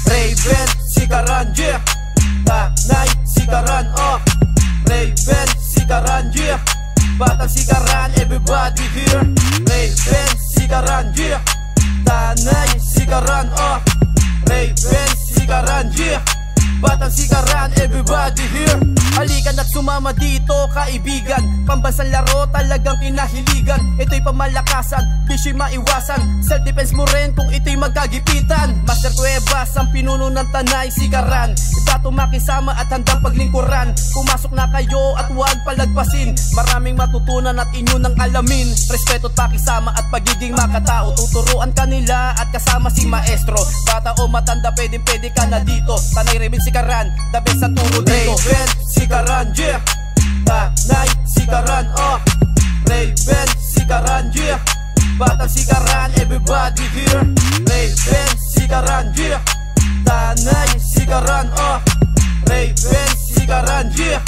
Raven, sikaran, yeah. Tanay, sikaran, oh. Raven, sikaran, yeah. Batang sikaran, everybody here. Raven, sikaran, yeah. Tanay, sikaran, oh. Raven, sikaran, yeah. Batang sikaran, everybody here. Halika na't sumama dito kaibigan. Pambansang laro talagang kinahiligan. Ito'y pamalakasan, di siya'y maiwasan. Self-defense mo rin kung ito'y magkagipitan. Master Cuevas ang pinuno ng Tanay Sikaran. Iba tumakisama at handang paglingkuran. Pumasok na kayo at huwag palagpasin. Maraming matutunan at inyo nang alamin. Respeto at pakisama at pagiging makatao. Tuturuan kanila at kasama si maestro. Bata o matanda pwede ka na dito. Tanay Raven Sikaran, the best sa turo dito. Raven Sikaran, yeah. Tanay Sikaran, oh. Raven Sikaran, yeah. Batang sikaran, everybody here. Raven Sikaran, yeah. Tanay Sikaran, oh. Raven Sikaran, yeah.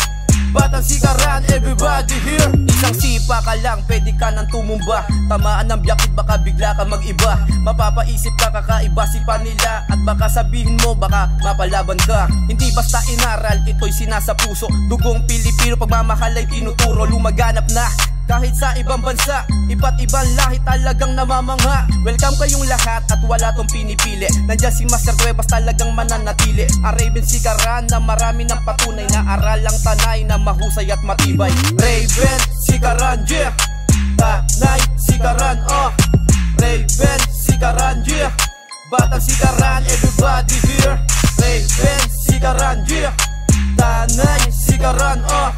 Batang sikaran, everybody here. Isang sipa ka lang, pwede ka nang tumumba. Tamaan ng biyakit, baka bigla ka mag-iba. Mapapaisip ka, kakaiba si panila. At baka sabihin mo, baka mapalaban ka. Hindi basta inaral, ito'y sinasa puso. Dugong Pilipino, pagmamahal ay tinuturo. Lumaganap na kahit sa ibang bansa, iba't ibang lahi talagang namamangha. Welcome kayong lahat at wala tong pinipili. Nandiyan si Master Cuevas talagang mananatili. Ang Raven Sikaran na marami ng patunay na aralang Tanay na mahusay at matibay. Raven Sikaran, yeah. Tanay Sikaran, oh. Raven Sikaran, yeah. Batang sikaran, everybody here. Raven Sikaran, yeah. Tanay Sikaran, oh.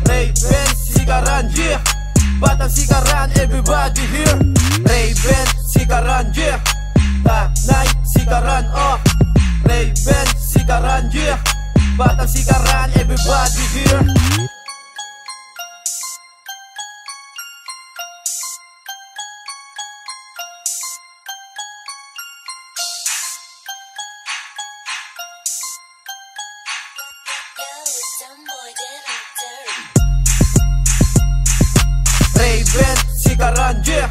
Raven Sikaran, yeah. Batang sikaran, everybody here. Raven Sikaran, yeah. Tanay Sikaran, oh. Raven Sikaran, yeah. Batang sikaran, everybody here. Raven Sikaran, yeah.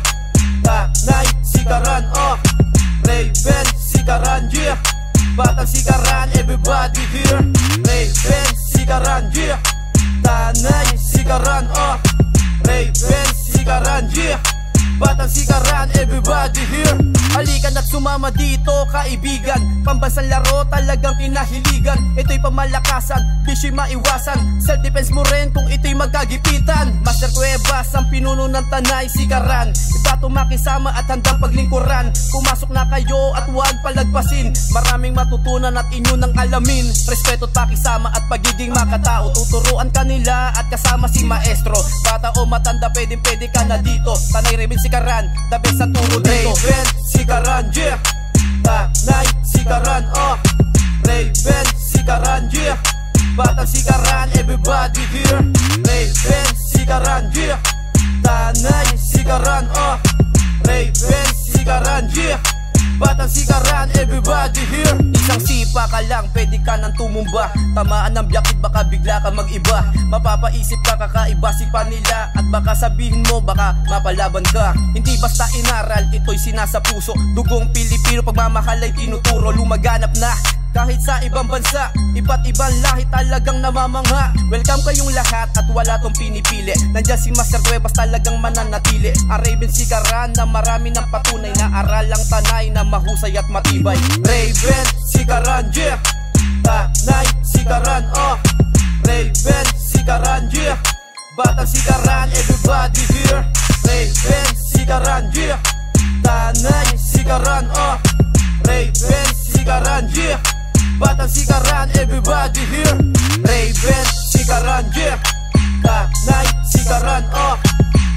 Tanay Sikaran, oh. Raven Sikaran, yeah. Batang sikaran, everybody here. Raven Sikaran, yeah. Tanay Sikaran, oh. Raven Sikaran, yeah. Batang sikaran, everybody here. Halika na't sumama dito kaibigan. Pambansang laro talagang kinahiligan. Ito'y pamalakasan, di siya'y maiwasan. Self-defense mo rin kung ito'y magkagipitan. Master Cuevas ang pinuno ng Tanay Sikaran. Iba tumakisama at handang paglingkuran. Pumasok na kayo at huwag palagpasin. Maraming matutunan at inyo nang alamin. Respeto at pakisama at pagiging makatao. Tuturuan kanila at kasama si maestro. Bata o matanda pwede ka na dito. Tanay Raven Sikaran, the best sa turo dito. Raven Sikaran, yeah. Tanay Sikaran, oh. Raven Sikaran, yeah. Batang sikaran, everybody here. Raven Sikaran, yeah. Tanay Sikaran, oh. Raven Sikaran, yeah. Batang sikaran, everybody here. Isang sipa ka lang, pwede ka nang tumumba. Tamaan ng biyakit, baka bigla ka mag-iba. Mapapaisip ka, kakaiba si panila. At baka sabihin mo, baka mapalaban ka. Hindi basta inaral, ito'y sinasa puso. Dugong Pilipino, pagmamahal ay tinuturo. Lumaganap na kahit sa ibang bansa, iba't ibang lahi talagang namamangha. Welcome kayong lahat at wala tong pinipili. Nandiyan si Master Cuevas talagang mananatili. Ang Raven Sikaran na marami ng patunay na aralang Tanay na mahusay at matibay. Raven Sikaran, yeah. Tanay Sikaran, oh. Raven Sikaran, yeah. Batang sikaran, everybody here. Raven Sikaran, yeah. Tanay Sikaran, oh. Raven Sikaran, yeah. Batang sikaran, everybody here. Raven Sikaran, yeah. Tanay Sikaran, oh.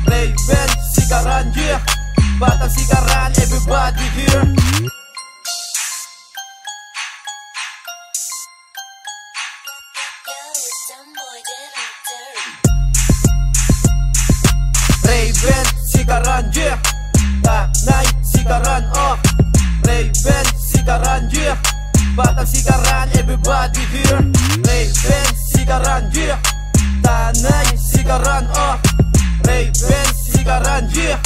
Raven Sikaran, yeah. Batang sikaran, everybody here. Raven Sikaran, yeah. Tanay Sikaran, oh. Raven Sikaran, yeah. Batang sikaran, everybody here. Raven Sikaran, yeah. Tanay Sikaran, oh. Raven Sikaran, yeah.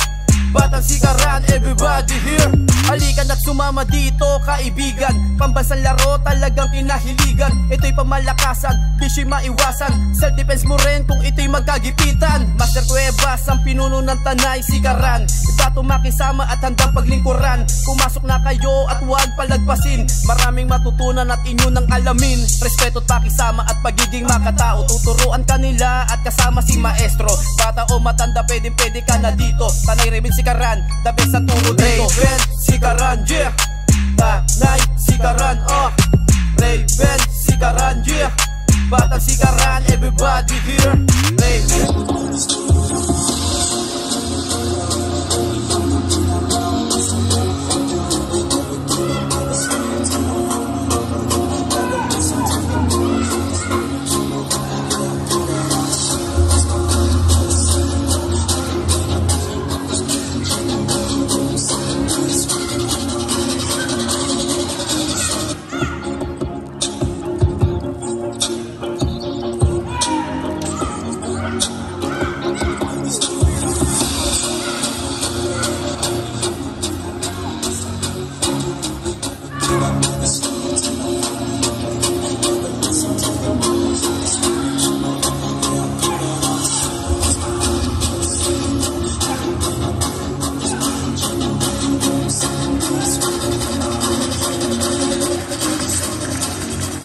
Batang Sikaran, everybody here. Halika na't sumama dito kaibigan, pambansang laro talagang kinahiligan. Ito'y pamalakasan, di siya maiwasan. Self-defense mo rin kung ito'y magkagipitan. Master Cuevas ang pinuno ng Tanay Sikaran. Iba tumakisama at handang paglingkuran. Pumasok na kayo at huwag palagpasin. Maraming matutunan at inyo nang alamin. Respeto at pakisama at pagiging makatao. Tuturuan kanila at kasama si maestro. Bata o matanda, pwede ka na dito. Tanay Rebel Sikaran, the best sa turo dito. Rebel Sikaran, yeah.